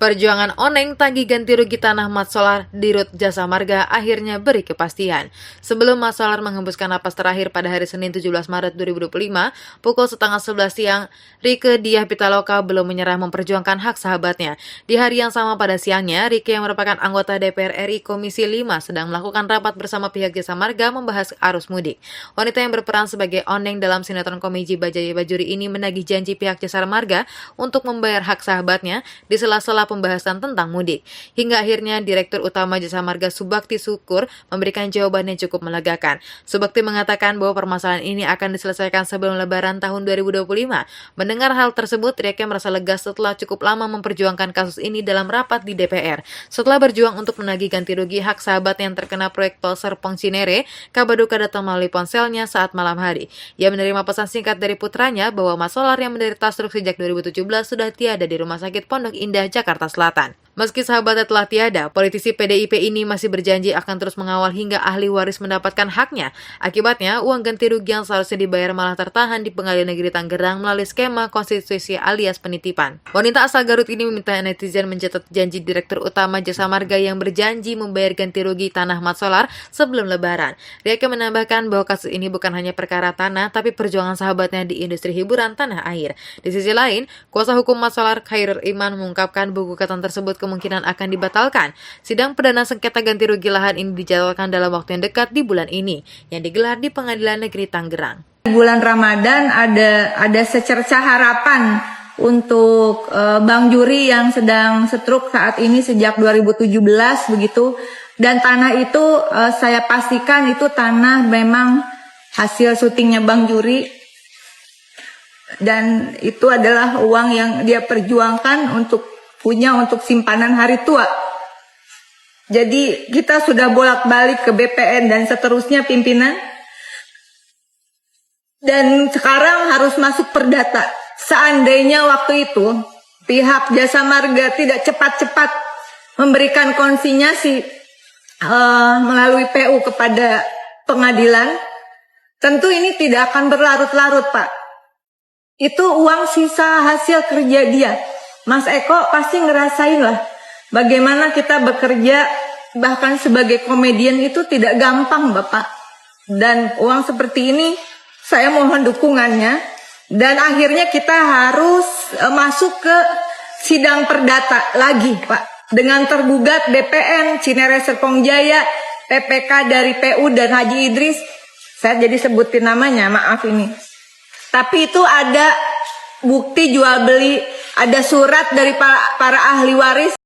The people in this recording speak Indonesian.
Perjuangan Oneng tagih ganti rugi tanah Mat Solar di Rut Jasa Marga akhirnya beri kepastian. Sebelum Mat Solar menghembuskan napas terakhir pada hari Senin 17 Maret 2025, pukul setengah 11 siang, Rieke Diah Pitaloka belum menyerah memperjuangkan hak sahabatnya. Di hari yang sama pada siangnya, Rieke yang merupakan anggota DPR RI Komisi 5 sedang melakukan rapat bersama pihak Jasa Marga membahas arus mudik. Wanita yang berperan sebagai Oneng dalam sinetron komedi Bajai Bajuri ini menagih janji pihak Jasa Marga untuk membayar hak sahabatnya di sela-sela pembahasan tentang mudik. Hingga akhirnya Direktur Utama Jasa Marga Subakti Syukur memberikan jawaban yang cukup melegakan. Subakti mengatakan bahwa permasalahan ini akan diselesaikan sebelum Lebaran tahun 2025. Mendengar hal tersebut, Rieke merasa lega setelah cukup lama memperjuangkan kasus ini dalam rapat di DPR. Setelah berjuang untuk menagih ganti rugi hak sahabat yang terkena proyek tol Serpong Cinere, kabar duka datang melalui ponselnya saat malam hari. Ia menerima pesan singkat dari putranya bahwa Mat Solar yang menderita stroke sejak 2017 sudah tiada di Rumah Sakit Pondok Indah, Jakarta Selatan. Meski sahabatnya telah tiada, politisi PDIP ini masih berjanji akan terus mengawal hingga ahli waris mendapatkan haknya. Akibatnya, uang ganti rugi yang seharusnya dibayar malah tertahan di Pengadilan Negeri Tangerang melalui skema konstitusi alias penitipan. Wanita asal Garut ini meminta netizen mencatat janji Direktur Utama Jasa Marga yang berjanji membayar ganti rugi tanah Mat Solar sebelum Lebaran. Rieke menambahkan bahwa kasus ini bukan hanya perkara tanah, tapi perjuangan sahabatnya di industri hiburan tanah air. Di sisi lain, kuasa hukum Mat Solar Khairul Iman mengungkapkan gugatan tersebut kemungkinan akan dibatalkan. Sidang perdana sengketa ganti rugi lahan ini dijadwalkan dalam waktu yang dekat di bulan ini, yang digelar di Pengadilan Negeri Tangerang. Di bulan Ramadan ada secerca harapan untuk Bang Juri yang sedang stroke saat ini sejak 2017 begitu. Dan tanah itu saya pastikan itu tanah memang hasil syutingnya Bang Juri. Dan itu adalah uang yang dia perjuangkan untuk simpanan hari tua. Jadi kita sudah bolak-balik ke BPN dan seterusnya pimpinan. Dan sekarang harus masuk perdata. Seandainya waktu itu pihak Jasa Marga tidak cepat-cepat memberikan konsinyasi melalui PU kepada pengadilan, tentu ini tidak akan berlarut-larut, Pak. Itu uang sisa hasil kerja dia. Mas Eko pasti ngerasain lah bagaimana kita bekerja bahkan sebagai komedian itu tidak gampang, Bapak. Dan uang seperti ini saya mohon dukungannya. Dan akhirnya kita harus masuk ke sidang perdata lagi, Pak. Dengan tergugat BPN, Cinere Serpong Jaya, PPK dari PU dan Haji Idris. Saya jadi sebutin namanya, maaf ini. Tapi itu ada bukti jual beli, ada surat dari para ahli waris